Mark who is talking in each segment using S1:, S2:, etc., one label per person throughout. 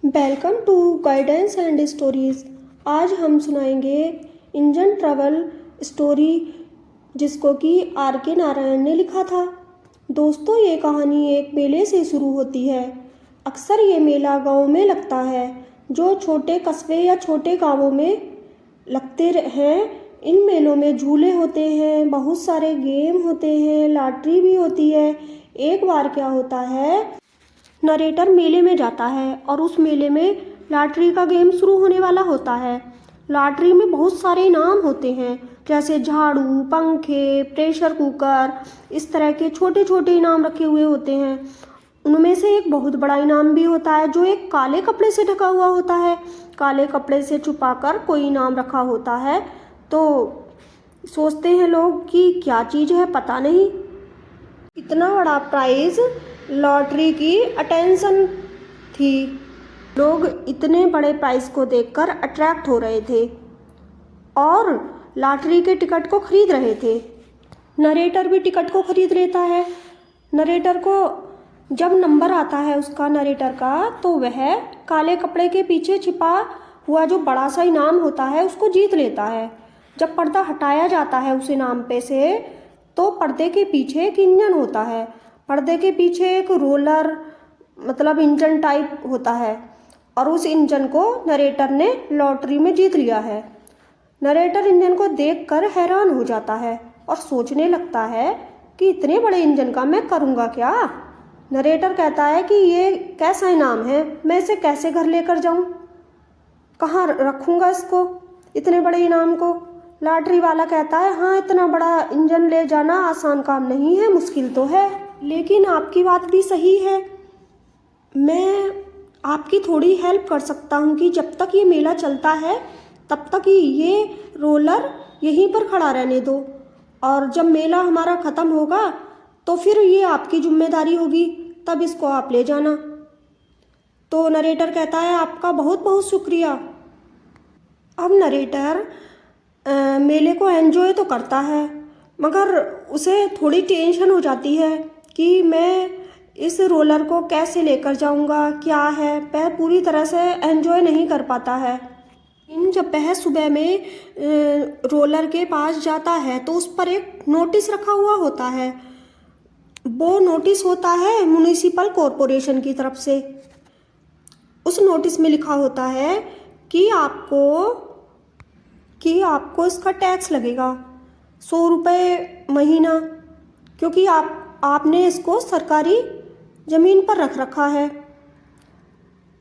S1: Welcome to guidance and stories. आज हम सुनाएंगे इंजन ट्रैवल स्टोरी, जिसको कि R.K. नारायण ने लिखा था। दोस्तों, ये कहानी एक मेले से शुरू होती है। अक्सर ये मेला गांव में लगता है, जो छोटे कस्बे या छोटे गांवों में लगते हैं। इन मेलों में झूले होते हैं, बहुत सारे गेम होते हैं, लॉटरी भी होती है। एक बार क्या होता है, नरेटर मेले में जाता है और उस मेले में लॉटरी का गेम शुरू होने वाला होता है। लॉटरी में बहुत सारे इनाम होते हैं, जैसे झाड़ू, पंखे, प्रेशर कुकर। इस तरह के छोटे छोटे इनाम रखे हुए होते हैं। उनमें से एक बहुत बड़ा इनाम भी होता है, जो एक काले कपड़े से ढका हुआ होता है। काले कपड़े से छुपाकर कोई इनाम रखा होता है। तो सोचते हैं लोग कि क्या चीज़ है, पता नहीं। इतना बड़ा प्राइज लॉटरी की अटेंशन थी। लोग इतने बड़े प्राइज को देखकर अट्रैक्ट हो रहे थे और लॉटरी के टिकट को खरीद रहे थे। नरेटर भी टिकट को खरीद लेता है। नरेटर को जब नंबर आता है उसका, नरेटर का, तो वह काले कपड़े के पीछे छिपा हुआ जो बड़ा सा इनाम होता है उसको जीत लेता है। जब पर्दा हटाया जाता है उस इनाम पे से, तो पर्दे के पीछे एक इंजन होता है। पर्दे के पीछे एक रोलर, मतलब इंजन टाइप होता है, और उस इंजन को नरेटर ने लॉटरी में जीत लिया है। नरेटर इंजन को देखकर हैरान हो जाता है और सोचने लगता है कि इतने बड़े इंजन का मैं करूँगा क्या। नरेटर कहता है कि ये कैसा इनाम है, मैं इसे कैसे घर लेकर जाऊँ, कहाँ रखूँगा इसको, इतने बड़े इनाम को। लॉटरी वाला कहता है, हाँ, इतना बड़ा इंजन ले जाना आसान काम नहीं है, मुश्किल तो है, लेकिन आपकी बात भी सही है। मैं आपकी थोड़ी हेल्प कर सकता हूँ कि जब तक ये मेला चलता है तब तक ही ये रोलर यहीं पर खड़ा रहने दो, और जब मेला हमारा ख़त्म होगा तो फिर ये आपकी जिम्मेदारी होगी, तब इसको आप ले जाना। तो नरेटर कहता है, आपका बहुत बहुत शुक्रिया। अब नरेटर मेले को एंजॉय तो करता है, मगर उसे थोड़ी टेंशन हो जाती है कि मैं इस रोलर को कैसे लेकर जाऊंगा, क्या है, वह पूरी तरह से एंजॉय नहीं कर पाता है। जब वह सुबह में रोलर के पास जाता है तो उस पर एक नोटिस रखा हुआ होता है। वो नोटिस होता है म्युनिसिपल कॉरपोरेशन की तरफ से। उस नोटिस में लिखा होता है कि आपको इसका टैक्स लगेगा 100 रुपये महीना, क्योंकि आपने इसको सरकारी ज़मीन पर रख रखा है।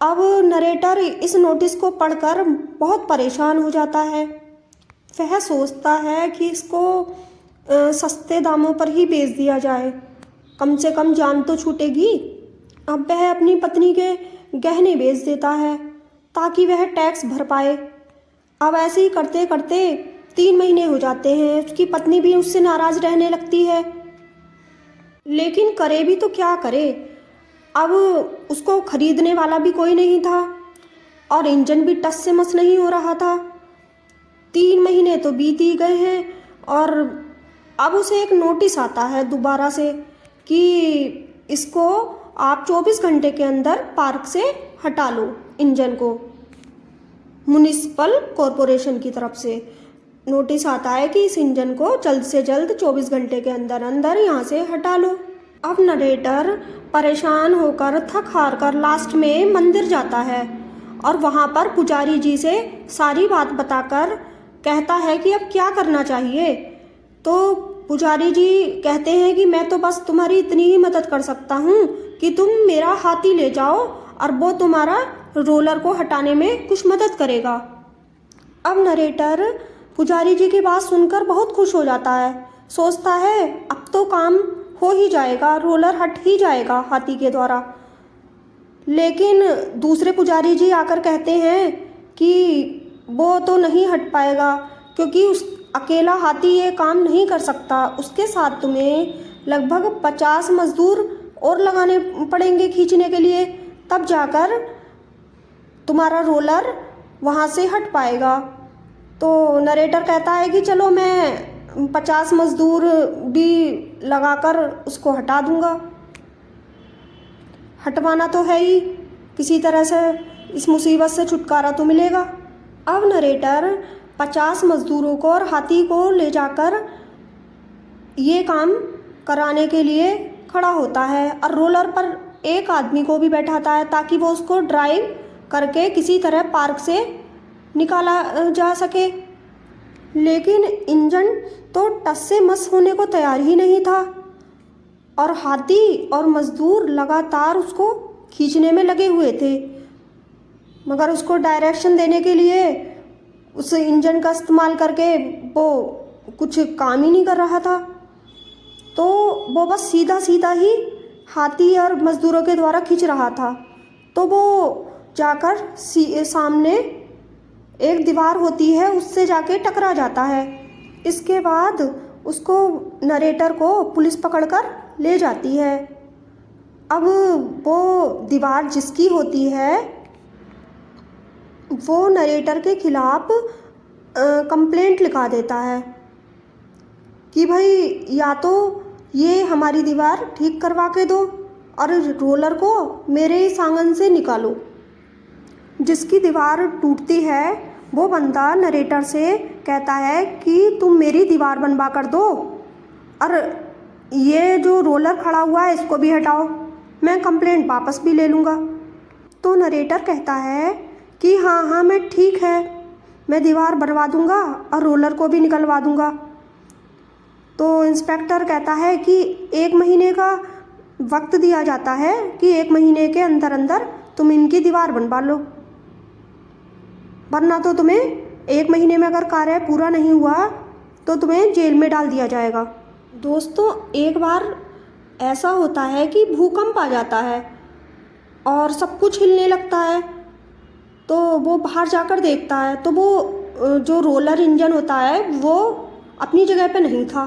S1: अब नरेटर इस नोटिस को पढ़कर बहुत परेशान हो जाता है। वह सोचता है कि इसको सस्ते दामों पर ही बेच दिया जाए, कम से कम जान तो छूटेगी। अब वह अपनी पत्नी के गहने बेच देता है ताकि वह टैक्स भर पाए। अब ऐसे ही करते करते 3 महीने हो जाते हैं। उसकी पत्नी भी उससे नाराज़ रहने लगती है, लेकिन करे भी तो क्या करे। अब उसको खरीदने वाला भी कोई नहीं था और इंजन भी टस से मस नहीं हो रहा था। 3 महीने तो बीत ही गए हैं और अब उसे एक नोटिस आता है दोबारा से कि इसको आप 24 घंटे के अंदर पार्क से हटा लो, इंजन को। म्युनिसिपल कॉरपोरेशन की तरफ से नोटिस आता है कि इस इंजन को जल्द से जल्द 24 घंटे के अंदर अंदर यहाँ से हटा लो। अब नरेटर परेशान होकर, थक हार कर लास्ट में मंदिर जाता है और वहाँ पर पुजारी जी से सारी बात बताकर कहता है कि अब क्या करना चाहिए। तो पुजारी जी कहते हैं कि मैं तो बस तुम्हारी इतनी ही मदद कर सकता हूँ कि तुम मेरा हाथी ले जाओ और वो तुम्हारा रोलर को हटाने में कुछ मदद करेगा। अब नरेटर पुजारी जी की बात सुनकर बहुत खुश हो जाता है। सोचता है अब तो काम हो ही जाएगा, रोलर हट ही जाएगा हाथी के द्वारा। लेकिन दूसरे पुजारी जी आकर कहते हैं कि वो तो नहीं हट पाएगा, क्योंकि उस अकेला हाथी ये काम नहीं कर सकता। उसके साथ तुम्हें लगभग 50 मजदूर और लगाने पड़ेंगे खींचने के लिए, तब जाकर तुम्हारा रोलर वहाँ से हट पाएगा। तो नरेटर कहता है कि चलो मैं 50 मजदूर भी लगाकर उसको हटा दूंगा। हटवाना तो है ही किसी तरह से, इस मुसीबत से छुटकारा तो मिलेगा। अब नरेटर 50 मजदूरों को और हाथी को ले जाकर ये काम कराने के लिए खड़ा होता है और रोलर पर एक आदमी को भी बैठाता है ताकि वो उसको ड्राइव करके किसी तरह पार्क से निकाला जा सके। लेकिन इंजन तो टस से मस होने को तैयार ही नहीं था और हाथी और मजदूर लगातार उसको खींचने में लगे हुए थे, मगर उसको डायरेक्शन देने के लिए उस इंजन का इस्तेमाल करके वो कुछ काम ही नहीं कर रहा था। तो वो बस सीधा सीधा ही हाथी और मजदूरों के द्वारा खींच रहा था। तो वो जाकर सामने एक दीवार होती है उससे जाके टकरा जाता है। इसके बाद उसको नरेटर को पुलिस पकड़कर ले जाती है। अब वो दीवार जिसकी होती है वो नरेटर के खिलाफ कंप्लेंट लिखा देता है कि भाई या तो ये हमारी दीवार ठीक करवा के दो और रोलर को मेरे इस आंगन से निकालो। जिसकी दीवार टूटती है वो बंदा नरेटर से कहता है कि तुम मेरी दीवार बनवा कर दो और ये जो रोलर खड़ा हुआ है इसको भी हटाओ, मैं कंप्लेंट वापस भी ले लूँगा। तो नरेटर कहता है कि हाँ मैं ठीक है, मैं दीवार बनवा दूँगा और रोलर को भी निकलवा दूँगा। तो इंस्पेक्टर कहता है कि 1 महीने का वक्त दिया जाता है कि 1 महीने के अंदर अंदर तुम इनकी दीवार बनवा लो, वरना तो तुम्हें 1 महीने में अगर कार्य पूरा नहीं हुआ तो तुम्हें जेल में डाल दिया जाएगा। दोस्तों, एक बार ऐसा होता है कि भूकंप आ जाता है और सब कुछ हिलने लगता है। तो वो बाहर जाकर देखता है तो वो जो रोलर इंजन होता है वो अपनी जगह पे नहीं था।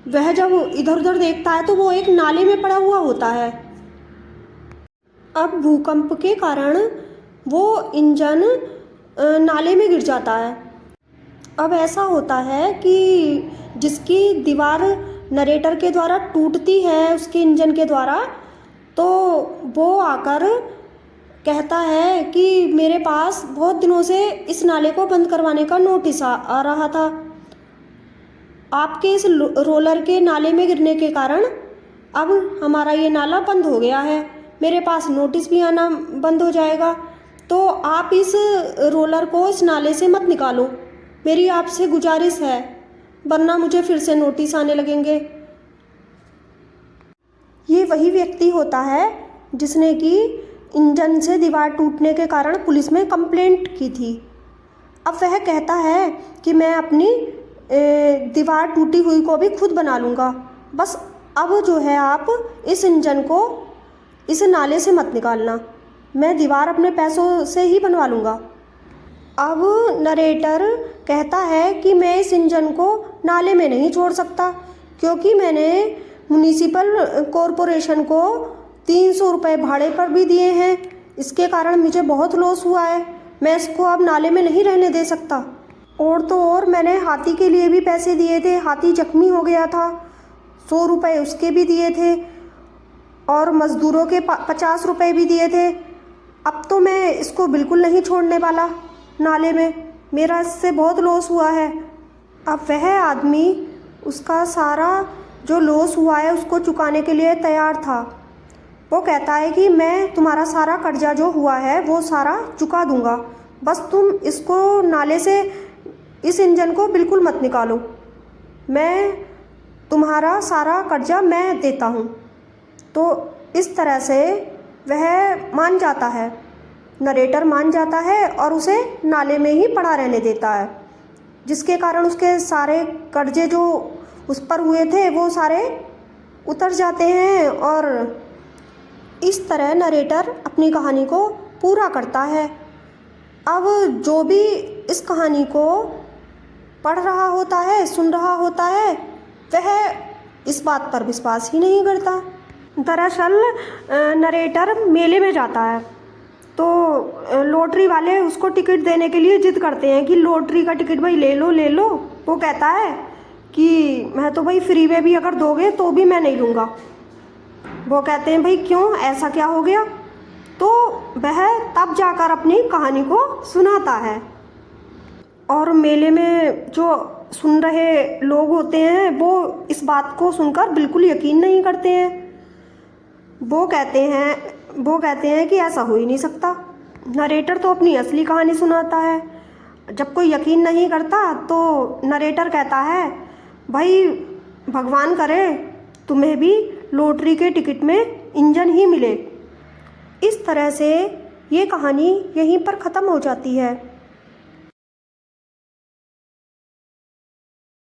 S1: वह जब इधर उधर देखता है तो वो एक नाले में पड़ा हुआ होता है। अब भूकंप के कारण वो इंजन नाले में गिर जाता है। अब ऐसा होता है कि जिसकी दीवार नरेटर के द्वारा टूटती है उसके इंजन के द्वारा, तो वो आकर कहता है कि मेरे पास बहुत दिनों से इस नाले को बंद करवाने का नोटिस आ रहा था। आपके इस रोलर के नाले में गिरने के कारण अब हमारा ये नाला बंद हो गया है, मेरे पास नोटिस भी आना बंद हो जाएगा। तो आप इस रोलर को इस नाले से मत निकालो, मेरी आपसे गुजारिश है, वरना मुझे फिर से नोटिस आने लगेंगे। ये वही व्यक्ति होता है जिसने कि इंजन से दीवार टूटने के कारण पुलिस में कंप्लेंट की थी। अब वह कहता है कि मैं अपनी दीवार टूटी हुई को भी खुद बना लूँगा, बस अब जो है आप इस इंजन को इस नाले से मत निकालना, मैं दीवार अपने पैसों से ही बनवा लूँगा। अब नरेटर कहता है कि मैं इस इंजन को नाले में नहीं छोड़ सकता, क्योंकि मैंने म्युनिसिपल कॉरपोरेशन को 300 रुपये भाड़े पर भी दिए हैं, इसके कारण मुझे बहुत लॉस हुआ है, मैं इसको अब नाले में नहीं रहने दे सकता। और तो और मैंने हाथी के लिए भी पैसे दिए थे, हाथी जख्मी हो गया था, 100 रुपये उसके भी दिए थे और मज़दूरों के 50 रुपये भी दिए थे। अब तो मैं इसको बिल्कुल नहीं छोड़ने वाला नाले में, मेरा इससे बहुत लॉस हुआ है। अब वह आदमी उसका सारा जो लॉस हुआ है उसको चुकाने के लिए तैयार था। वो कहता है कि मैं तुम्हारा सारा कर्जा जो हुआ है वो सारा चुका दूंगा, बस तुम इसको नाले से इस इंजन को बिल्कुल मत निकालो, मैं तुम्हारा सारा कर्जा मैं देता हूँ। तो इस तरह से वह मान जाता है, नरेटर मान जाता है और उसे नाले में ही पड़ा रहने देता है, जिसके कारण उसके सारे कर्जे जो उस पर हुए थे वो सारे उतर जाते हैं। और इस तरह नरेटर अपनी कहानी को पूरा करता है। अब जो भी इस कहानी को पढ़ रहा होता है, सुन रहा होता है, वह इस बात पर विश्वास ही नहीं करता। दरअसल नरेटर मेले में जाता है तो लॉटरी वाले उसको टिकट देने के लिए जिद करते हैं कि लॉटरी का टिकट भाई ले लो ले लो। वो कहता है कि मैं तो भाई फ्री में भी अगर दोगे तो भी मैं नहीं लूँगा। वो कहते हैं भाई क्यों, ऐसा क्या हो गया? तो वह तब जाकर अपनी कहानी को सुनाता है। और मेले में जो सुन रहे लोग होते हैं वो इस बात को सुनकर बिल्कुल यकीन नहीं करते हैं। वो कहते हैं कि ऐसा हो ही नहीं सकता। नरेटर तो अपनी असली कहानी सुनाता है। जब कोई यकीन नहीं करता तो नरेटर कहता है, भाई भगवान करे तुम्हें भी लॉटरी के टिकट में इंजन ही मिले। इस तरह से ये कहानी यहीं पर ख़त्म हो जाती है।